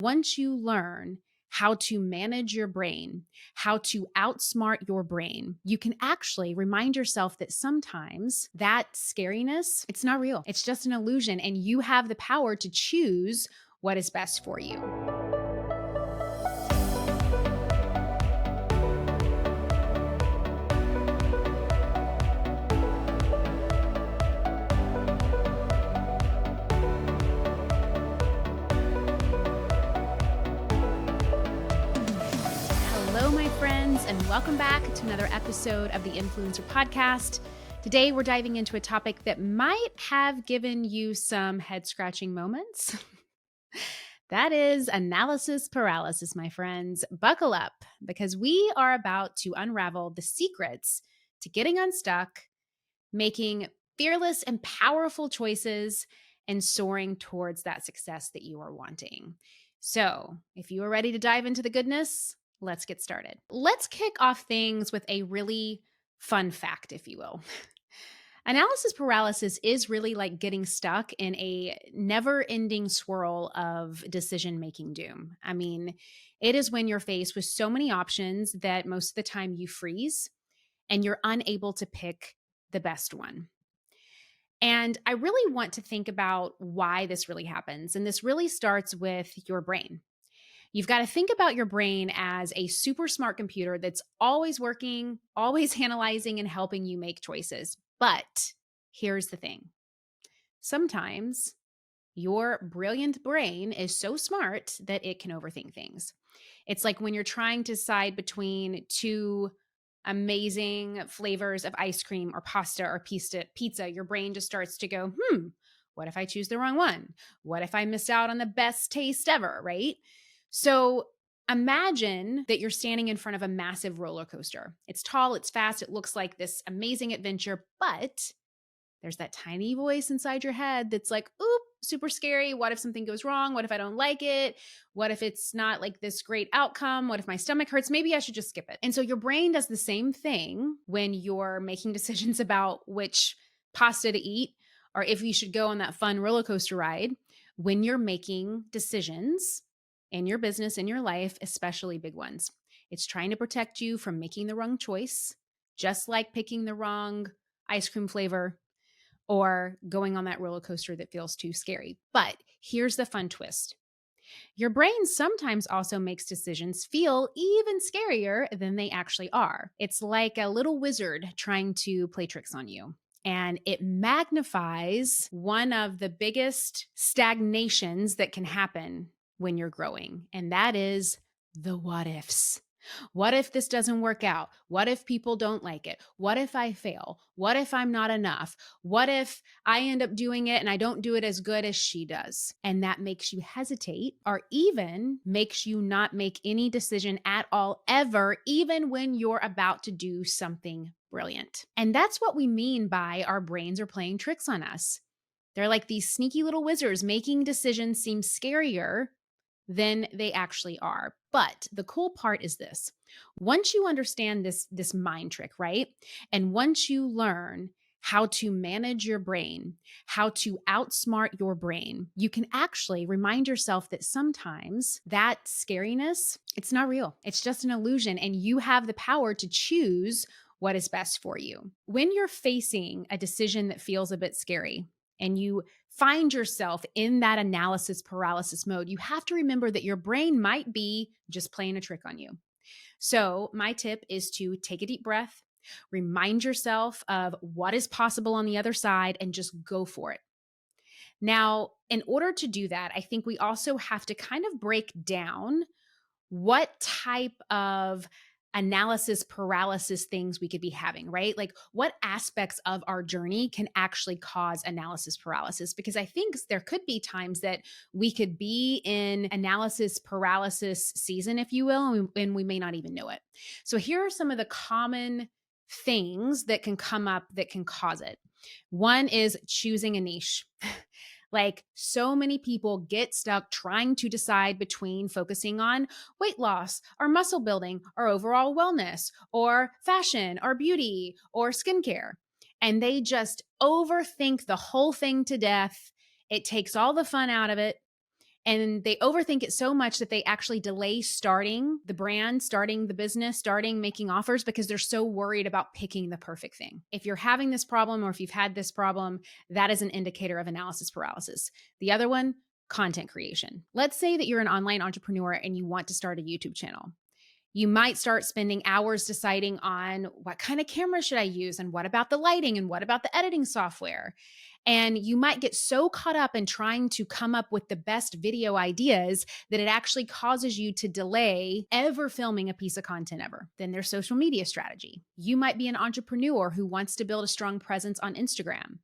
Once you learn how to manage your brain, how to outsmart your brain, you can actually remind yourself that sometimes that scariness, it's not real. It's just an illusion, and you have the power to choose what is best for you. Hello, my friends, and welcome back to another episode of the Influencer Podcast. Today, we're diving into a topic that might have given you some head-scratching moments. That is analysis paralysis, my friends. Buckle up, because we are about to unravel the secrets to getting unstuck, making fearless and powerful choices, and soaring towards that success that you are wanting. So, if you are ready to dive into the goodness, let's get started. Let's kick off things with a really fun fact, if you will. Analysis paralysis is really like getting stuck in a never-ending swirl of decision-making doom. I mean, it is when you're faced with so many options that most of the time you freeze and you're unable to pick the best one. And I really want to think about why this really happens. And this really starts with your brain. You've got to think about your brain as a super smart computer that's always working, always analyzing, and helping you make choices. But here's the thing. Sometimes your brilliant brain is so smart that it can overthink things. It's like when you're trying to decide between two amazing flavors of ice cream or pasta or pizza, your brain just starts to go, what if I choose the wrong one? What if I miss out on the best taste ever, right? So imagine that you're standing in front of a massive roller coaster. It's tall, it's fast, it looks like this amazing adventure, but there's that tiny voice inside your head that's like, oop, super scary. What if something goes wrong? What if I don't like it? What if it's not like this great outcome? What if my stomach hurts? Maybe I should just skip it. And so your brain does the same thing when you're making decisions about which pasta to eat or if you should go on that fun roller coaster ride. When you're making decisions in your business, in your life, especially big ones, it's trying to protect you from making the wrong choice, just like picking the wrong ice cream flavor or going on that roller coaster that feels too scary. But here's the fun twist. Your brain sometimes also makes decisions feel even scarier than they actually are. It's like a little wizard trying to play tricks on you. And it magnifies one of the biggest stagnations that can happen when you're growing. And that is the what ifs. What if this doesn't work out? What if people don't like it? What if I fail? What if I'm not enough? What if I end up doing it and I don't do it as good as she does? And that makes you hesitate or even makes you not make any decision at all ever, even when you're about to do something brilliant. And that's what we mean by our brains are playing tricks on us. They're like these sneaky little wizards making decisions seem scarier than they actually are. But the cool part is this. Once you understand this mind trick, right? And once you learn how to manage your brain, how to outsmart your brain, you can actually remind yourself that sometimes that scariness, it's not real. It's just an illusion, and you have the power to choose what is best for you. When you're facing a decision that feels a bit scary, and you find yourself in that analysis paralysis mode, you have to remember that your brain might be just playing a trick on you. So my tip is to take a deep breath, remind yourself of what is possible on the other side, and just go for it. Now, in order to do that, I think we also have to kind of break down what type of analysis paralysis things we could be having, right? Like what aspects of our journey can actually cause analysis paralysis? Because I think there could be times that we could be in analysis paralysis season, if you will, and we may not even know it. So here are some of the common things that can come up that can cause it. One is choosing a niche. Like so many people get stuck trying to decide between focusing on weight loss or muscle building or overall wellness or fashion or beauty or skincare. And they just overthink the whole thing to death. It takes all the fun out of it. And they overthink it so much that they actually delay starting the brand, starting the business, starting making offers because they're so worried about picking the perfect thing. If you're having this problem or if you've had this problem, that is an indicator of analysis paralysis. The other one, content creation. Let's say that you're an online entrepreneur and you want to start a YouTube channel. You might start spending hours deciding on what kind of camera should I use and what about the lighting and what about the editing software. And you might get so caught up in trying to come up with the best video ideas that it actually causes you to delay ever filming a piece of content ever. Then there's social media strategy. You might be an entrepreneur who wants to build a strong presence on Instagram,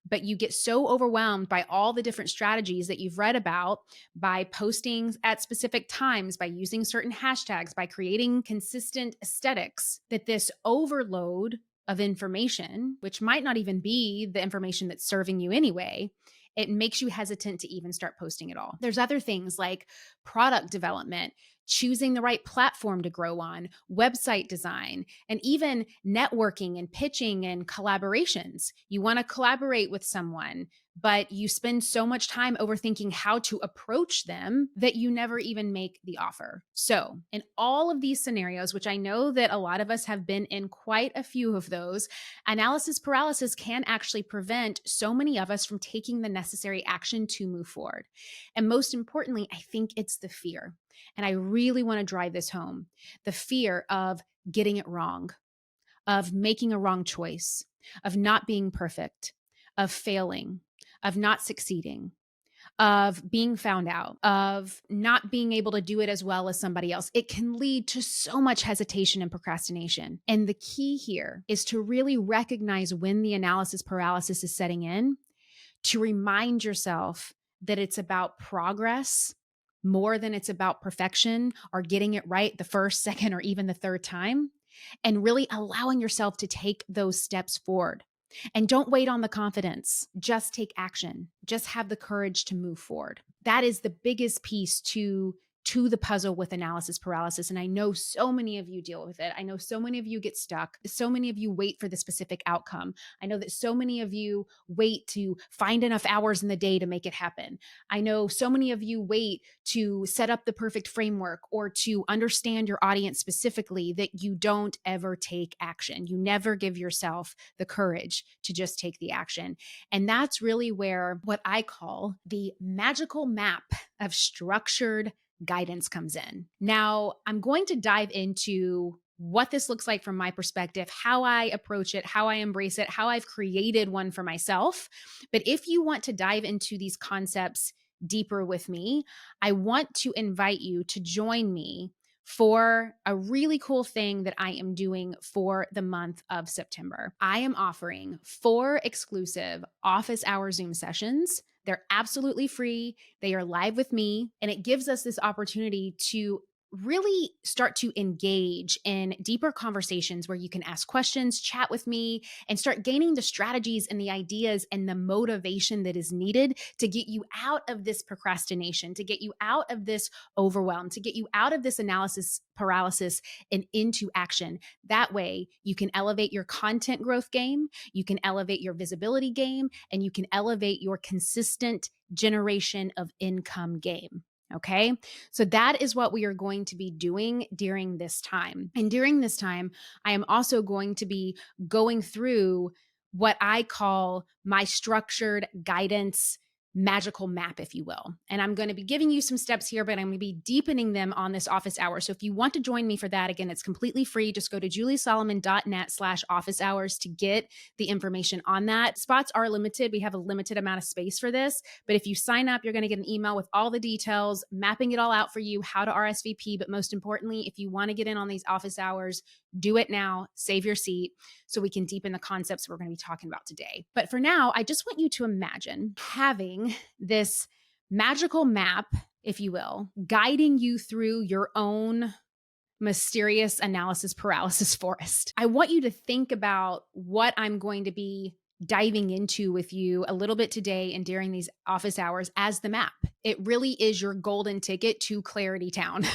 but you get so overwhelmed by all the different strategies that you've read about, by posting at specific times, by using certain hashtags, by creating consistent aesthetics, that this overload of information, which might not even be the information that's serving you anyway, it makes you hesitant to even start posting at all. There's other things like product development, choosing the right platform to grow on, website design, and even networking and pitching and collaborations. You want to collaborate with someone, but you spend so much time overthinking how to approach them that you never even make the offer. So, in all of these scenarios, which I know that a lot of us have been in quite a few of those, analysis paralysis can actually prevent so many of us from taking the necessary action to move forward. And most importantly, I think it's the fear. And I really want to drive this home. The fear of getting it wrong, of making a wrong choice, of not being perfect, of failing, of not succeeding, of being found out, of not being able to do it as well as somebody else. It can lead to so much hesitation and procrastination. And the key here is to really recognize when the analysis paralysis is setting in, to remind yourself that it's about progress more than it's about perfection or getting it right the first, second, or even the third time, and really allowing yourself to take those steps forward. And don't wait on the confidence. Just take action. Just have the courage to move forward. That is the biggest piece to the puzzle with analysis paralysis. And I know so many of you deal with it. I know so many of you get stuck. So many of you wait for the specific outcome. I know that so many of you wait to find enough hours in the day to make it happen. I know so many of you wait to set up the perfect framework or to understand your audience specifically that you don't ever take action. You never give yourself the courage to just take the action. And that's really where what I call the magical map of structured guidance comes in. Now, I'm going to dive into what this looks like from my perspective, how I approach it, how I embrace it, how I've created one for myself. But if you want to dive into these concepts deeper with me, I want to invite you to join me for a really cool thing that I am doing for the month of September. I am offering 4 exclusive office hour Zoom sessions. They're absolutely free. They are live with me, and it gives us this opportunity to really start to engage in deeper conversations where you can ask questions, chat with me, and start gaining the strategies and the ideas and the motivation that is needed to get you out of this procrastination, to get you out of this overwhelm, to get you out of this analysis paralysis and into action. That way, you can elevate your content growth game, you can elevate your visibility game, and you can elevate your consistent generation of income game. Okay. So that is what we are going to be doing during this time. And during this time, I am also going to be going through what I call my structured guidance magical map, if you will. And I'm going to be giving you some steps here, but I'm going to be deepening them on this office hour. So if you want to join me for that, again, it's completely free. Just go to juliesolomon.net/office hours to get the information on that. Spots are limited. We have a limited amount of space for this, but if you sign up, you're going to get an email with all the details, mapping it all out for you, how to RSVP. But most importantly, if you want to get in on these office hours, do it now, save your seat so we can deepen the concepts we're going to be talking about today. But for now, I just want you to imagine having this magical map, if you will, guiding you through your own mysterious analysis paralysis forest. I want you to think about what I'm going to be diving into with you a little bit today and during these office hours as the map. It really is your golden ticket to Clarity Town.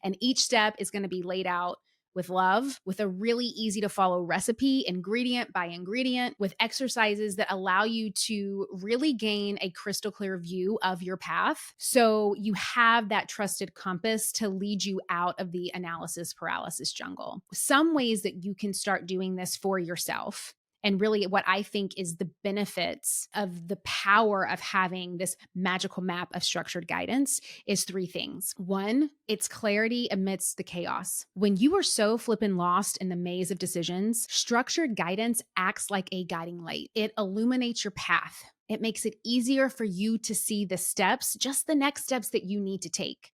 And each step is going to be laid out with love, with a really easy to follow recipe, ingredient by ingredient, with exercises that allow you to really gain a crystal clear view of your path. So you have that trusted compass to lead you out of the analysis paralysis jungle. Some ways that you can start doing this for yourself, and really what I think is the benefits of the power of having this magical map of structured guidance, is three things. One, it's clarity amidst the chaos. When you are so flippin' lost in the maze of decisions, structured guidance acts like a guiding light. It illuminates your path. It makes it easier for you to see the steps, just the next steps that you need to take.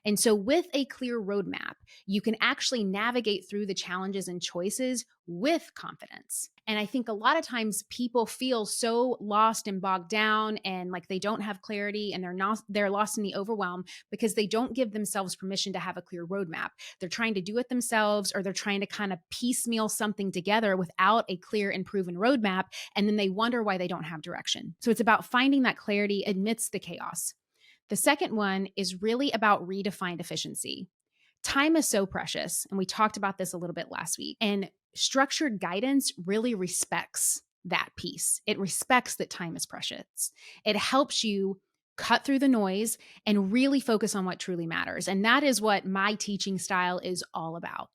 And so with a clear roadmap, you can actually navigate through the challenges and choices with confidence. And I think a lot of times people feel so lost and bogged down and like they don't have clarity, and they're lost in the overwhelm because they don't give themselves permission to have a clear roadmap. They're trying to do it themselves, or they're trying to kind of piecemeal something together without a clear and proven roadmap. And then they wonder why they don't have direction. So it's about finding that clarity amidst the chaos. The second one is really about redefined efficiency. Time is so precious, and we talked about this a little bit last week. And structured guidance really respects that piece. It respects that time is precious. It helps you cut through the noise and really focus on what truly matters. And that is what my teaching style is all about.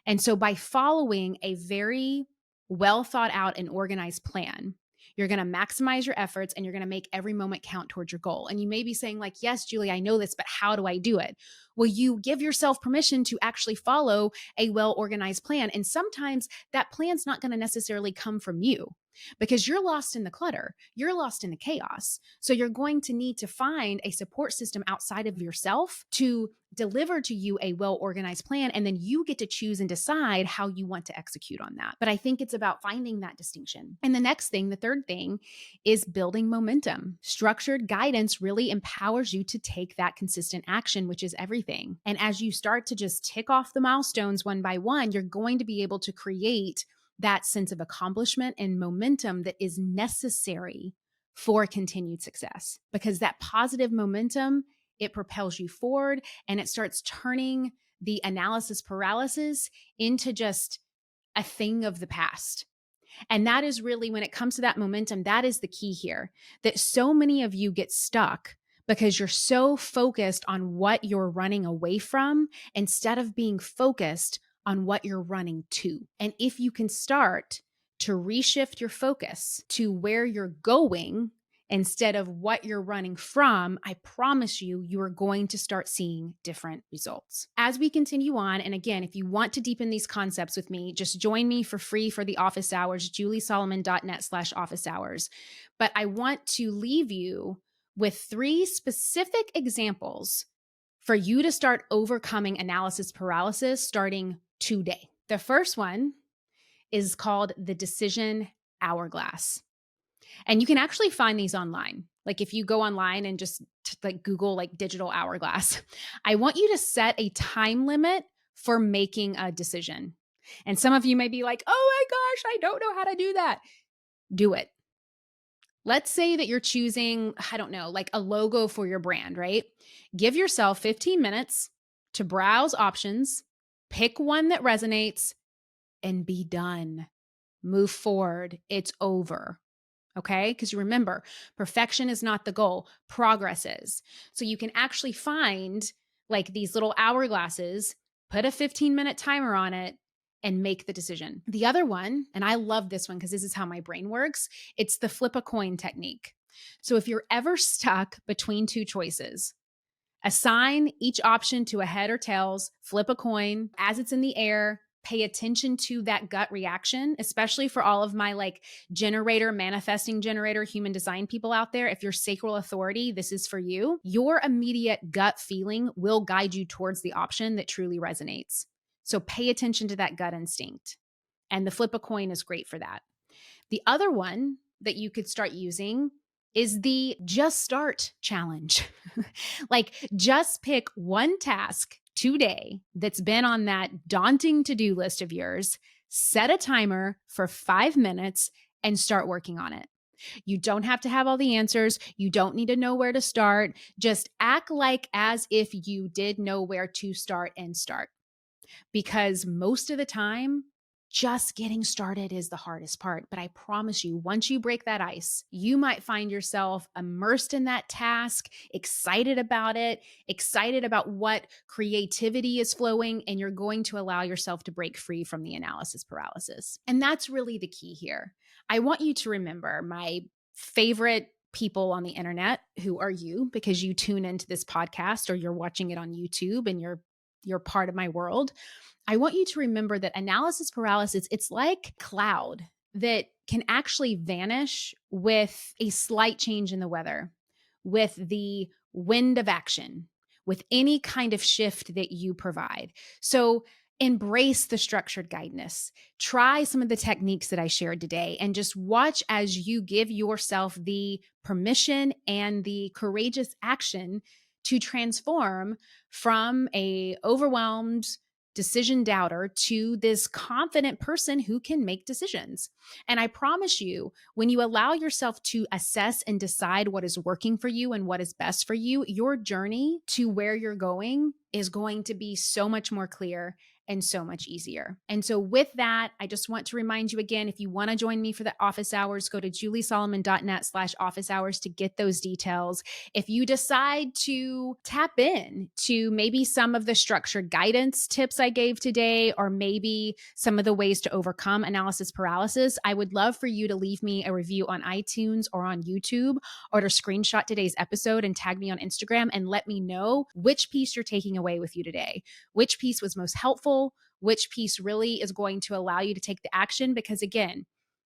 And so by following a very well thought out and organized plan, you're going to maximize your efforts and you're going to make every moment count towards your goal. And you may be saying like, yes, Julie, I know this, but how do I do it? Well, you give yourself permission to actually follow a well-organized plan. And sometimes that plan's not going to necessarily come from you because you're lost in the clutter. You're lost in the chaos. So you're going to need to find a support system outside of yourself to deliver to you a well-organized plan. And then you get to choose and decide how you want to execute on that. But I think it's about finding that distinction. And the next thing, the third thing, is building momentum. Structured guidance really empowers you to take that consistent action, which is everything. And as you start to just tick off the milestones one by one, you're going to be able to create that sense of accomplishment and momentum that is necessary for continued success. Because that positive momentum, it propels you forward and it starts turning the analysis paralysis into just a thing of the past. And that is really, when it comes to that momentum, that is the key here, that so many of you get stuck because you're so focused on what you're running away from instead of being focused on what you're running to. And if you can start to reshift your focus to where you're going instead of what you're running from, I promise you, you are going to start seeing different results. As we continue on, and again, if you want to deepen these concepts with me, just join me for free for the office hours, juliesolomon.net/office hours. But I want to leave you with 3 specific examples for you to start overcoming analysis paralysis starting today. The first one is called the Decision Hourglass. And you can actually find these online. Like if you go online and just like Google like digital hourglass, I want you to set a time limit for making a decision. And some of you may be like, oh my gosh, I don't know how to do that. Do it. Let's say that you're choosing, I don't know, like a logo for your brand, right? Give yourself 15 minutes to browse options, pick one that resonates, and be done. Move forward. It's over. Okay? Because you remember, perfection is not the goal. Progress is. So you can actually find like these little hourglasses, put a 15-minute timer on it, and make the decision. The other one, and I love this one because this is how my brain works, it's the flip a coin technique. So if you're ever stuck between 2 choices, assign each option to a head or tails, flip a coin as it's in the air, pay attention to that gut reaction, especially for all of my like manifesting generator, human design people out there. If you're sacral authority, this is for you. Your immediate gut feeling will guide you towards the option that truly resonates. So pay attention to that gut instinct. And the flip a coin is great for that. The other one that you could start using is the just start challenge. Like just pick one task today that's been on that daunting to-do list of yours, set a timer for 5 minutes and start working on it. You don't have to have all the answers. You don't need to know where to start. Just act like as if you did know where to start and start. because most of the time, just getting started is the hardest part. But I promise you, once you break that ice, you might find yourself immersed in that task, excited about it, excited about what creativity is flowing, and you're going to allow yourself to break free from the analysis paralysis. And that's really the key here. I want you to remember my favorite people on the internet, who are you, because you tune into this podcast or you're watching it on YouTube and you're part of my world. I want you to remember that analysis paralysis, it's like cloud that can actually vanish with a slight change in the weather, with the wind of action, with any kind of shift that you provide. So embrace the structured guidance. Try some of the techniques that I shared today and just watch as you give yourself the permission and the courageous action to transform from a overwhelmed decision doubter to this confident person who can make decisions. And I promise you, when you allow yourself to assess and decide what is working for you and what is best for you, your journey to where you're going is going to be so much more clear and so much easier. And so with that, I just want to remind you again, if you want to join me for the office hours, go to juliesolomon.net/office hours to get those details. If you decide to tap in to maybe some of the structured guidance tips I gave today, or maybe some of the ways to overcome analysis paralysis, I would love for you to leave me a review on iTunes or on YouTube, or to screenshot today's episode and tag me on Instagram and let me know which piece you're taking away with you today, which piece was most helpful, which piece really is going to allow you to take the action. Because again,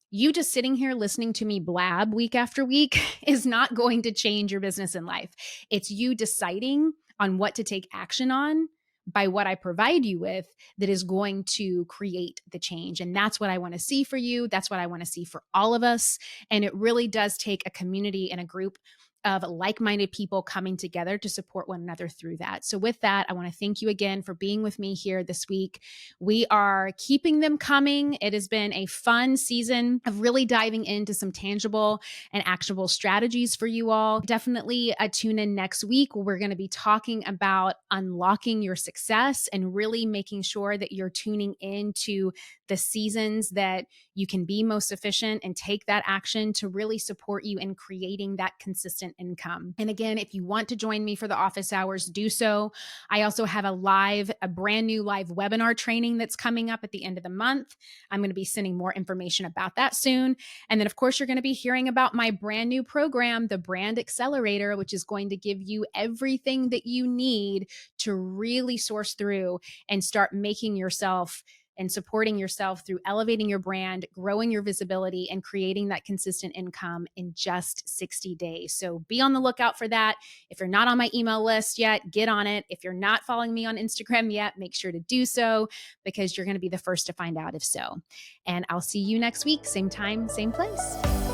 you just sitting here listening to me blab week after week is not going to change your business and life. It's you deciding on what to take action on by what I provide you with that is going to create the change. And that's what I want to see for you. That's what I want to see for all of us. And it really does take a community and a group of like-minded people coming together to support one another through that. So with that, I want to thank you again for being with me here this week. We are keeping them coming. It has been a fun season of really diving into some tangible and actionable strategies for you all. Definitely tune in next week, where we're going to be talking about unlocking your success and really making sure that you're tuning into the seasons that you can be most efficient and take that action to really support you in creating that consistent income. And again, if you want to join me for the office hours, do so. I also have a brand new live webinar training that's coming up at the end of the month. I'm going to be sending more information about that soon. And then of course, you're going to be hearing about my brand new program, the Brand Accelerator, which is going to give you everything that you need to really source through and start making yourself and supporting yourself through elevating your brand, growing your visibility, and creating that consistent income in just 60 days. So be on the lookout for that. If you're not on my email list yet, get on it. If you're not following me on Instagram yet, make sure to do so, because you're going to be the first to find out if so. And I'll see you next week, same time, same place.